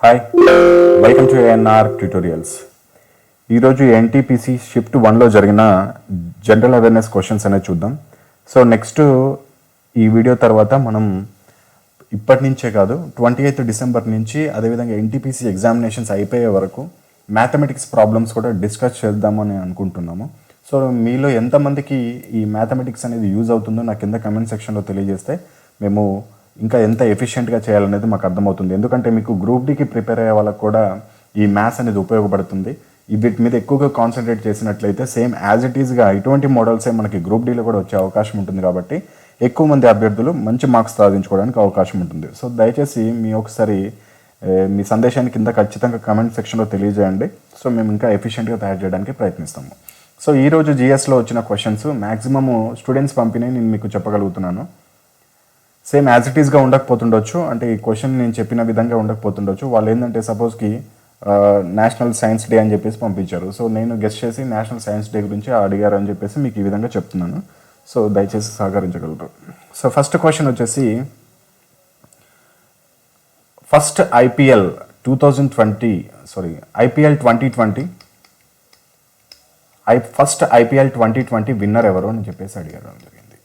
Hi, welcome to ANR tutorials. ఈరోజు NTPC shift 1లో జరిగిన general awareness questions అనేది చూద్దాం. సో నెక్స్ట్ ఈ వీడియో తర్వాత మనం ఇప్పటి నుంచే కాదు 28th డిసెంబర్ నుంచి అదేవిధంగా ఎన్టీపీసీ ఎగ్జామినేషన్స్ అయిపోయే వరకు మ్యాథమెటిక్స్ ప్రాబ్లమ్స్ కూడా డిస్కస్ చేద్దామని అనుకుంటున్నాము. సో మీలో ఎంతమందికి ఈ మ్యాథమెటిక్స్ అనేది యూజ్ అవుతుందో నాకు కింద కమెంట్ సెక్షన్లో తెలియజేస్తే మేము ఇంకా ఎంత ఎఫిషియెంట్గా చేయాలనేది మాకు అర్థమవుతుంది. ఎందుకంటే మీకు గ్రూప్ డీకి ప్రిపేర్ అయ్యే వాళ్ళకి కూడా ఈ మ్యాథ్స్ అనేది ఉపయోగపడుతుంది. వీటి మీద ఎక్కువగా కాన్సన్ట్రేట్ చేసినట్లయితే సేమ్ యాజ్ ఇట్ ఈస్గా ఇటువంటి మోడల్సే మనకి గ్రూప్ డీలో కూడా వచ్చే అవకాశం ఉంటుంది. కాబట్టి ఎక్కువ మంది అభ్యర్థులు మంచి మార్క్స్ సాధించుకోవడానికి అవకాశం ఉంటుంది. సో దయచేసి మీ సందేశాన్ని కింద ఖచ్చితంగా కమెంట్ సెక్షన్లో తెలియజేయండి. సో మేము ఇంకా ఎఫిషియెంట్గా తయారు చేయడానికి ప్రయత్నిస్తాము. సో ఈరోజు జిఎస్లో వచ్చిన క్వశ్చన్స్ మ్యాక్సిమము స్టూడెంట్స్ పంపిణీ నేను మీకు చెప్పగలుగుతున్నాను. సేమ్ యాజ్ ఇట్ ఈస్గా ఉండకపోతుండొచ్చు, అంటే ఈ క్వశ్చన్ నేను చెప్పిన విధంగా ఉండకపోతుండొచ్చు. వాళ్ళు ఏంటంటే సపోజ్కి నేషనల్ సైన్స్ డే అని చెప్పేసి పంపించారు. సో నేను గెస్ట్ చేసి నేషనల్ సైన్స్ డే గురించి అడిగారు అని చెప్పేసి మీకు ఈ విధంగా చెప్తున్నాను. సో దయచేసి సహకరించగలరు. సో ఫస్ట్ క్వశ్చన్ వచ్చేసి first IPL 2020 first IPL 2020 winner ఎవరు అని చెప్పేసి అడిగారు జరిగింది.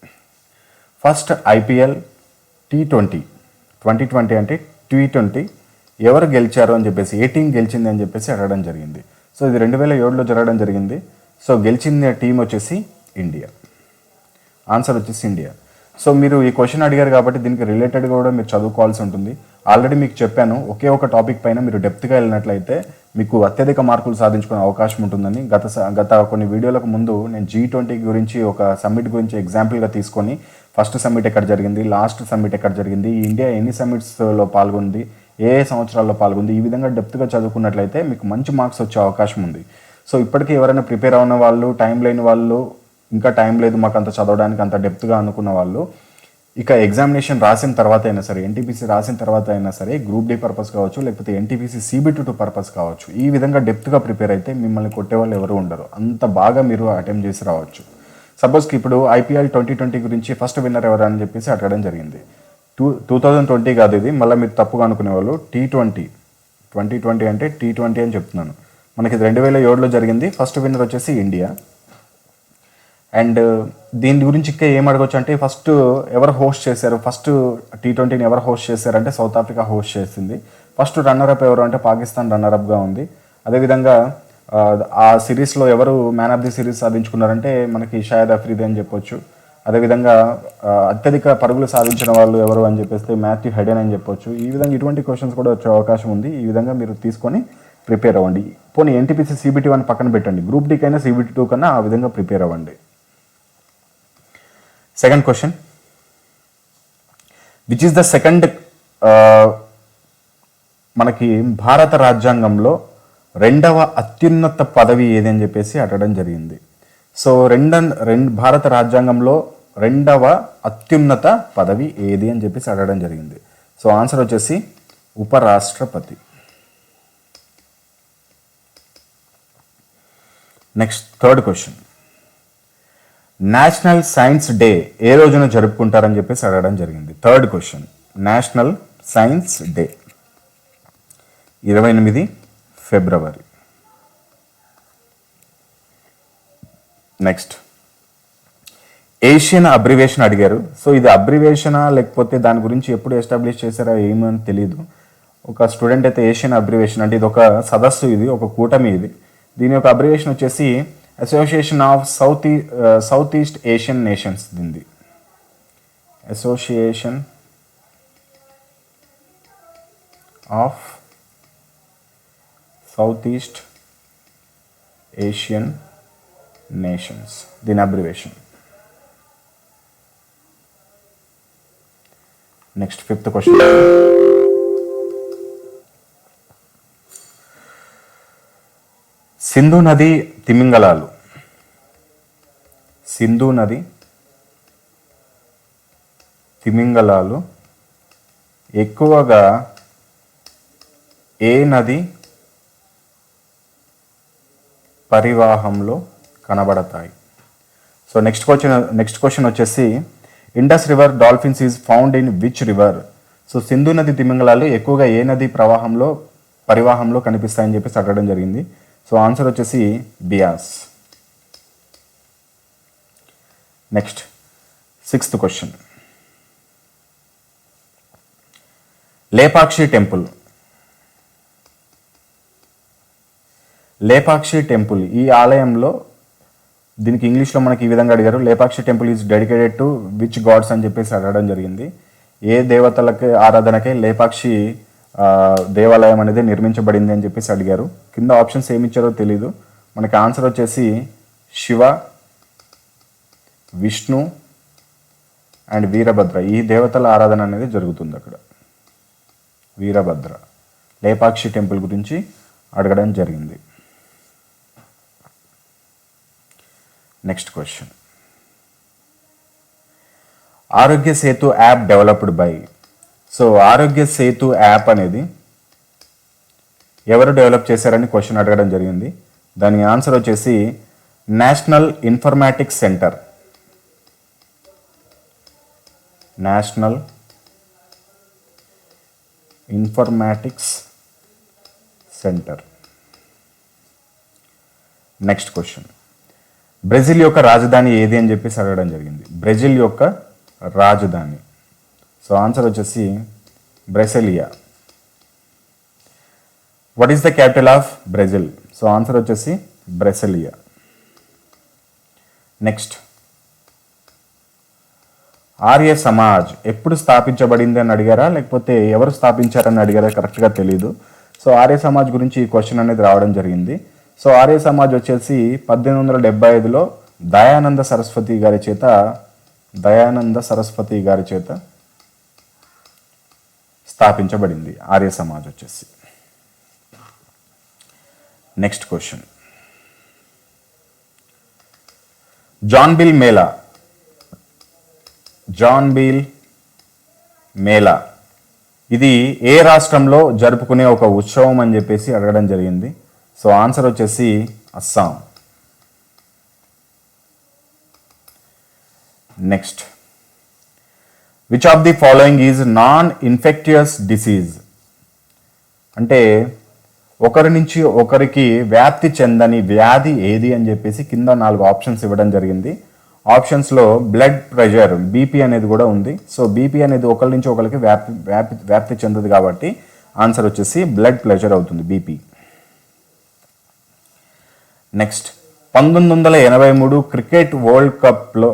ఫస్ట్ ఐపీఎల్ T20 అంటే T20 ఎవరు గెలిచారు అని చెప్పేసి ఏ టీం గెలిచింది అని చెప్పేసి అడగడం జరిగింది. సో ఇది 2007లో జరగడం జరిగింది. సో గెలిచిన టీం వచ్చేసి ఇండియా. ఆన్సర్ వచ్చేసి ఇండియా. సో మీరు ఈ క్వశ్చన్ అడిగారు కాబట్టి దీనికి రిలేటెడ్గా కూడా మీరు చదువుకోవాల్సి ఉంటుంది. ఆల్రెడీ మీకు చెప్పాను, ఒకే ఒక టాపిక్ పైన మీరు డెప్త్గా వెళ్ళినట్లయితే మీకు అత్యధిక మార్కులు సాధించుకునే అవకాశం ఉంటుందని గత కొన్ని వీడియోలకు ముందు నేను G20 గురించి ఒక సమ్మిట్ గురించి ఎగ్జాంపుల్గా తీసుకొని ఫస్ట్ సమ్మిట్ ఎక్కడ జరిగింది, లాస్ట్ సమ్మిట్ ఎక్కడ జరిగింది, ఇండియా ఎన్ని సమ్మిట్స్లో పాల్గొంది, ఏ సంవత్సరాల్లో పాల్గొంది, ఈ విధంగా డెప్త్గా చదువుకున్నట్లయితే మీకు మంచి మార్క్స్ వచ్చే అవకాశం ఉంది. సో ఇప్పటికీ ఎవరైనా ప్రిపేర్ అయిన వాళ్ళు, టైం లేని వాళ్ళు, ఇంకా టైం లేదు మాకు అంత చదవడానికి అంత డెప్త్గా అనుకున్న వాళ్ళు ఇక ఎగ్జామినేషన్ రాసిన తర్వాత అయినా సరే, ఎన్టీపీసీ రాసిన తర్వాత అయినా సరే, గ్రూప్ డి పర్పస్ కావచ్చు, లేకపోతే ఎన్టీపీసీ CBT2 పర్పస్ కావచ్చు, ఈ విధంగా డెప్త్గా ప్రిపేర్ అయితే మిమ్మల్ని కొట్టేవాళ్ళు ఎవరు ఉండరు. అంత బాగా మీరు అటెంప్ట్ చేసి రావచ్చు. సపోజ్కి ఇప్పుడు ఐపీఎల్ 2020 గురించి ఫస్ట్ విన్నర్ ఎవరు అని చెప్పేసి అడగడం జరిగింది. 2020 కాదు ఇది, మళ్ళీ మీరు తప్పుగా అనుకునే వాళ్ళు T20 అంటే T20 అని చెప్తున్నాను. మనకి 2007లో జరిగింది. ఫస్ట్ విన్నర్ వచ్చేసి ఇండియా. అండ్ దీని గురించి ఇంకా ఏం అడగవచ్చు అంటే ఫస్ట్ ఎవరు హోస్ట్ చేశారు, ఫస్ట్ T20ని ఎవరు హోస్ట్ చేశారంటే సౌత్ ఆఫ్రికా హోస్ట్ చేసింది. ఫస్ట్ రన్నరప్ ఎవరు అంటే పాకిస్తాన్ రన్నరప్గా ఉంది. అదేవిధంగా ఆ సిరీస్లో ఎవరు మ్యాన్ ఆఫ్ ది సిరీస్ సాధించుకున్నారంటే మనకి షాయద్ అఫ్రీది అని చెప్పొచ్చు. అదేవిధంగా అత్యధిక పరుగులు సాధించిన వాళ్ళు ఎవరు అని చెప్పేస్తే మాథ్యూ హెడెన్ అని చెప్పొచ్చు. ఈ విధంగా ఇటువంటి క్వశ్చన్స్ కూడా వచ్చే అవకాశం ఉంది. ఈ విధంగా మీరు తీసుకొని ప్రిపేర్ అవ్వండి. పోనీ ఎన్టీపీసీ CBT1 పక్కన పెట్టండి, గ్రూప్ డి కైనా CBT2 కన్నా ఆ విధంగా ప్రిపేర్ అవ్వండి. Second question, which is the second మనకి భారత రాజ్యాంగంలో రెండవ అత్యున్నత పదవి ఏది అని చెప్పేసి అడగడం జరిగింది. సో భారత రాజ్యాంగంలో రెండవ అత్యున్నత పదవి ఏది అని చెప్పేసి అడగడం జరిగింది. సో ఆన్సర్ వచ్చేసి ఉపరాష్ట్రపతి. Next third question, national science day ఏ రోజున జరుపుకుంటారని చెప్పేసి అడగడం జరిగింది. Third question, national science day 28 ఫిబ్రవరి. నెక్స్ట్ ఏషియన్ అబ్రివేషన్ అడిగారు. సో ఇది అబ్రివేషనా లేకపోతే దాని గురించి ఎప్పుడు ఎస్టాబ్లిష్ చేశారా ఏమని తెలియదు. ఒక స్టూడెంట్ అయితే ఏషియన్ అబ్రివేషన్ అంటే ఇది ఒక సదస్సు, ఇది ఒక కూటమి, దీని యొక్క అబ్రివేషన్ వచ్చేసి association of south east Asian nations. దీనిది association of south east Asian nations, దీని abbreviation. Next fifth question, Sindhu నది తిమింగలాలు ఎక్కువగా ఏ నది పరివాహంలో కనబడతాయి? సో నెక్స్ట్ క్వశ్చన్ వచ్చేసి Indus river dolphins is found in which river? So Sindhu నది తిమింగలాలు ఎక్కువగా ఏ నది ప్రవాహంలో పరివాహంలో కనిపిస్తాయని చెప్పేసి అడగడం జరిగింది. సో ఆన్సర్ వచ్చేసి Beas. Next 6th question. Lepakshi temple. Lepakshi temple ఈ ఆలయంలో, దీనికి ఇంగ్లీష్లో మనకి ఈ విధంగా అడిగారు, Lepakshi temple is dedicated to which gods అని చెప్పేసి అడగడం జరిగింది. ఏ దేవతలకి ఆరాధనకే లేపాక్షి దేవాలయం అనేది నిర్మించబడింది అని చెప్పేసి అడిగారు. కింద ఆప్షన్స్ ఏమి ఇచ్చారో తెలీదు. మనకి ఆన్సర్ వచ్చేసి శివ, విష్ణు అండ్ వీరభద్ర, ఈ దేవతల ఆరాధన అనేది జరుగుతుంది అక్కడ. వీరభద్ర లేపాక్షి టెంపుల్ గురించి అడగడం జరిగింది. Next question. Aarogya Setu app developed by. So Aarogya Setu app అనేది ఎవరు డెవలప్ చేశారని క్వశ్చన్ అడగడం జరిగింది. దాని ఆన్సర్ వచ్చేసి national informatics centre. National informatics centre. Next question. Brazil యొక్క రాజధాని ఏది అని చెప్పేసి అడగడం జరిగింది. బ్రెజిల్ యొక్క రాజధాని. సో ఆన్సర్ వచ్చేసి Brasilia. What is the capital of Brazil? So answer వచ్చేసి బ్రెసిలియా. నెక్స్ట్. ఆర్య సమాజ్ ఎప్పుడు స్థాపించబడింది అని అడిగారా, లేకపోతే ఎవరు స్థాపించారని అడిగారా, కరెక్ట్గా తెలీదు. సో ఆర్య సమాజ్ గురించి ఈ క్వశ్చన్ అనేది రావడం జరిగింది. సో ఆర్య సమాజ్ వచ్చేసి 1875లో దయానంద సరస్వతి గారి చేత స్థాపించబడింది ఆర్య సమాజ్ వచ్చేసి. Next question. జాన్బిల్ మేళా ఇది ఏ రాష్ట్రంలో జరుపుకునే ఒక ఉత్సవం అని చెప్పేసి అడగడం జరిగింది. సో ఆన్సర్ వచ్చేసి Assam. Next. Which of the following is non infectious disease? అంటే ఒకరి నుంచి ఒకరికి వ్యాప్తి చెందని వ్యాధి ఏది అని చెప్పేసి కింద 4 ఆప్షన్స్ ఇవ్వడం జరిగింది. ఆప్షన్స్లో బ్లడ్ ప్రెషర్, బీపీ అనేది కూడా ఉంది. సో బీపీ అనేది ఒకరి నుంచి ఒకరికి వ్యాప్తి చెందదు కాబట్టి ఆన్సర్ వచ్చేసి బ్లడ్ ప్రెషర్ అవుతుంది, బీపీ. నెక్స్ట్. 1983 క్రికెట్ వరల్డ్ కప్లో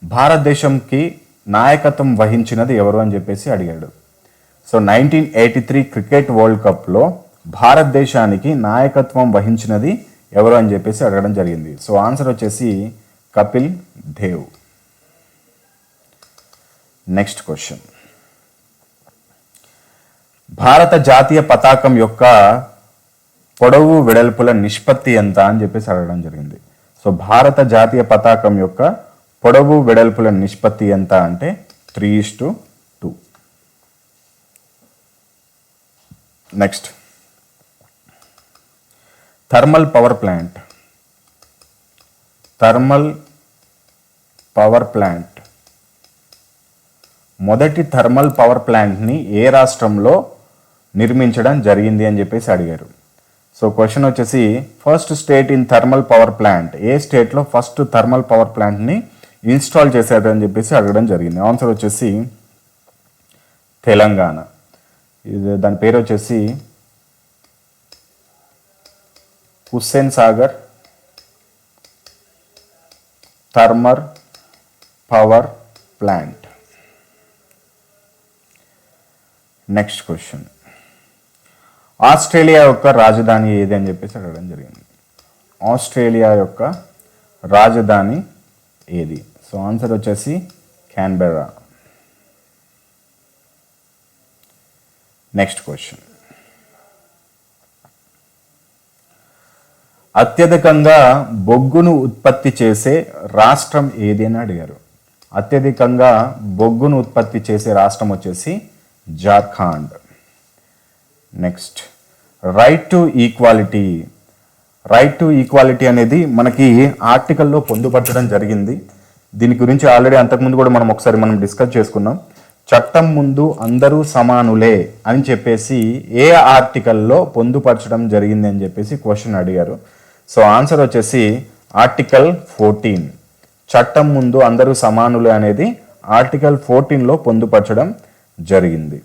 భారతదేశంకి నాయకత్వం వహించినది ఎవరు అని చెప్పేసి అడిగాడు. సో 1983 క్రికెట్ వరల్డ్ కప్లో భారతదేశానికి నాయకత్వం వహించినది ఎవరు అని చెప్పేసి అడగడం జరిగింది. సో ఆన్సర్ వచ్చేసి కపిల్ దేవ్. Next question. భారత జాతీయ పతాకం యొక్క పొడవు వెడల్పుల నిష్పత్తి ఎంత అని చెప్పేసి అడగడం జరిగింది. సో భారత జాతీయ పతాకం యొక్క పొడవు వెడల్పుల నిష్పత్తి ఎంత అంటే 3:2. నెక్స్ట్. థర్మల్ పవర్ ప్లాంట్ మొదటి థర్మల్ పవర్ ప్లాంట్ని ఏ రాష్ట్రంలో నిర్మించడం జరిగింది అని చెప్పేసి అడిగారు. సో క్వశ్చన్ వచ్చేసి first state in thermal power plant, ఏ స్టేట్లో ఫస్ట్ థర్మల్ పవర్ ప్లాంట్ని ఇన్స్టాల్ చేశారు అని చెప్పేసి అడగడం జరిగింది. ఆన్సర్ వచ్చేసి తెలంగాణ. దాని పేరు వచ్చేసి Hussain Sagar thermal power plant. Next question. Australia యొక్క రాజధాని ఏది అని చెప్పేసి అడగడం జరిగింది. ఆస్ట్రేలియా యొక్క రాజధాని ఏది? సో ఆన్సర్ వచ్చేసి క్యాన్బెర్రా. Next question. అత్యధికంగా బొగ్గును ఉత్పత్తి చేసే రాష్ట్రం ఏది అని అడిగారు. అత్యధికంగా బొగ్గును ఉత్పత్తి చేసే రాష్ట్రం వచ్చేసి Jharkhand. Next. Right to equality అనేది మనకి ఆర్టికల్లో పొందుపరచడం జరిగింది. దీని గురించి ఆల్రెడీ అంతకుముందు కూడా మనం డిస్కస్ చేసుకున్నాం. చట్టం ముందు అందరూ సమానులే అని చెప్పేసి ఏ ఆర్టికల్లో పొందుపరచడం జరిగింది అని చెప్పేసి క్వశ్చన్ అడిగారు. సో ఆన్సర్ వచ్చేసి ఆర్టికల్ 14. చట్టం ముందు అందరూ సమానులే అనేది ఆర్టికల్ 14లో పొందుపరచడం జరిగింది.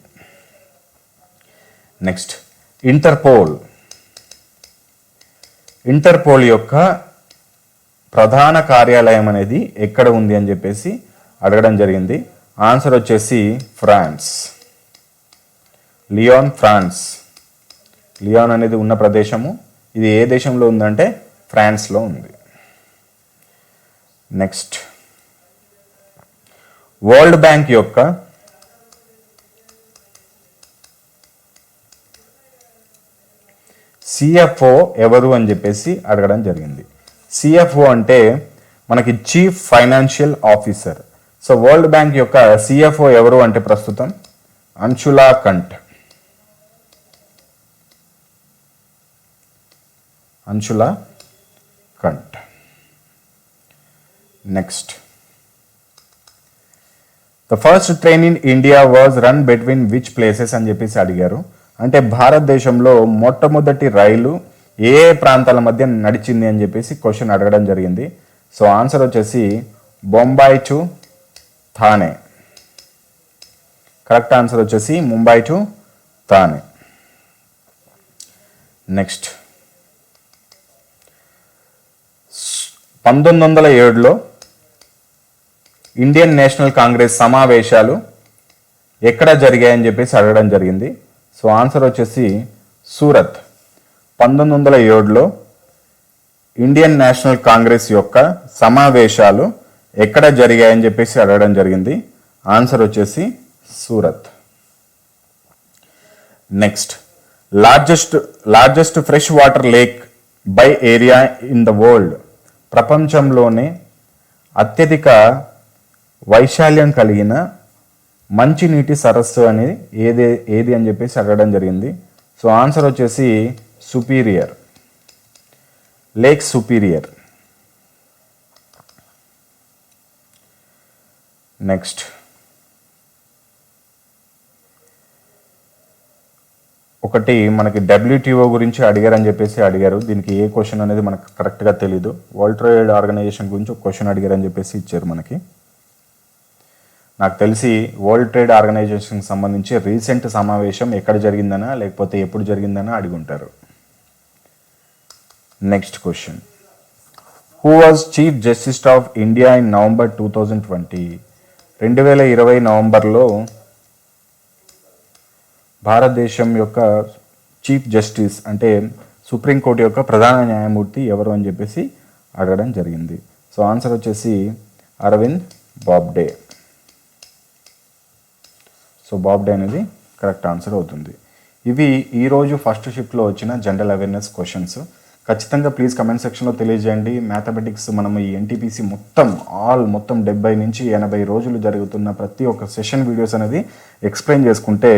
నెక్స్ట్ ఇంటర్పోల్ యొక్క ప్రధాన కార్యాలయం అనేది ఎక్కడ ఉంది అని చెప్పేసి అడగడం జరిగింది. ఆన్సర్ వచ్చేసి ఫ్రాన్స్, ఫ్రాన్స్. లియాన్ అనేది ఉన్న ప్రదేశము. ఇది ఏ దేశంలో ఉందంటే ఫ్రాన్స్లో ఉంది. నెక్స్ట్ వరల్డ్ బ్యాంక్ యొక్క సిఎఫ్ఓ ఎవరు అని చెప్పేసి అడగడం జరిగింది. సిఎఫ్ఓ అంటే మనకి chief financial officer. So world bank యొక్క సిఎఫ్ఓ ఎవరు అంటే ప్రస్తుతం Anshula Kant. Next the first train in India was run between which places అని చెప్పేసి అడిగారు. అంటే భారతదేశంలో మొట్టమొదటి రైలు ఏ ప్రాంతాల మధ్య నడిచింది అని చెప్పేసి క్వశ్చన్ అడగడం జరిగింది. సో ఆన్సర్ వచ్చేసి Bombay to Thane. Correct answer వచ్చేసి ముంబై టు థానే. నెక్స్ట్ 1907లో ఇండియన్ నేషనల్ కాంగ్రెస్ సమావేశాలు ఎక్కడ జరిగాయని చెప్పేసి అడగడం జరిగింది. సో ఆన్సర్ వచ్చేసి సూరత్. 1907లో ఇండియన్ నేషనల్ కాంగ్రెస్ యొక్క సమావేశాలు ఎక్కడ జరిగాయని చెప్పేసి అడగడం జరిగింది. ఆన్సర్ వచ్చేసి Surat. Next largest fresh water lake by area in the world. ప్రపంచంలోనే అత్యధిక వైశాల్యం కలిగిన మంచినీటి సరస్సు అనేది ఏది అని చెప్పేసి అడగడం జరిగింది. సో ఆన్సర్ వచ్చేసి లేక్ సుపీరియర్. నెక్స్ట్ ఒకటి మనకి WTO గురించి అడిగారని చెప్పేసి అడిగారు. దీనికి ఏ క్వశ్చన్ అనేది మనకు కరెక్ట్గా తెలీదు. వరల్డ్ ట్రేడ్ ఆర్గనైజేషన్ గురించి ఒక క్వశ్చన్ అడిగారని చెప్పేసి ఇచ్చారు మనకి. నాకు తెలిసి వరల్డ్ ట్రేడ్ ఆర్గనైజేషన్కి సంబంధించి రీసెంట్ సమావేశం ఎక్కడ జరిగిందనా లేకపోతే ఎప్పుడు జరిగిందనా అడిగి ఉంటారు. Next question, who was chief justice of India in November 2020? 2020 నవంబర్లో భారతదేశం యొక్క చీఫ్ జస్టిస్ అంటే సుప్రీంకోర్టు యొక్క ప్రధాన న్యాయమూర్తి ఎవరు అని చెప్పేసి అడగడం జరిగింది. సో ఆన్సర్ వచ్చేసి అరవింద్ బాబ్డే. సో బాబ్డే అనేది కరెక్ట్ ఆన్సర్ అవుతుంది. ఇవి ఈరోజు ఫస్ట్ షిఫ్ట్లో వచ్చిన జనరల్ అవేర్నెస్ క్వశ్చన్స్. ఖచ్చితంగా ప్లీజ్ కమెంట్ సెక్షన్లో తెలియజేయండి. మ్యాథమెటిక్స్ మనము ఈ NTPC మొత్తం 70 నుంచి 80 రోజులు జరుగుతున్న ప్రతి ఒక్క సెషన్ వీడియోస్ అనేది ఎక్స్ప్లెయిన్ చేసుకుంటే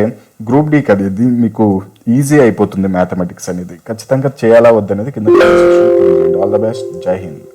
గ్రూప్ డీకి అనేది మీకు ఈజీ అయిపోతుంది. మ్యాథమెటిక్స్ అనేది ఖచ్చితంగా చేయాలా వద్దనేది కింద కమెంట్ సెక్షన్లో తెలియజేయండి. All the best. జై హింద్.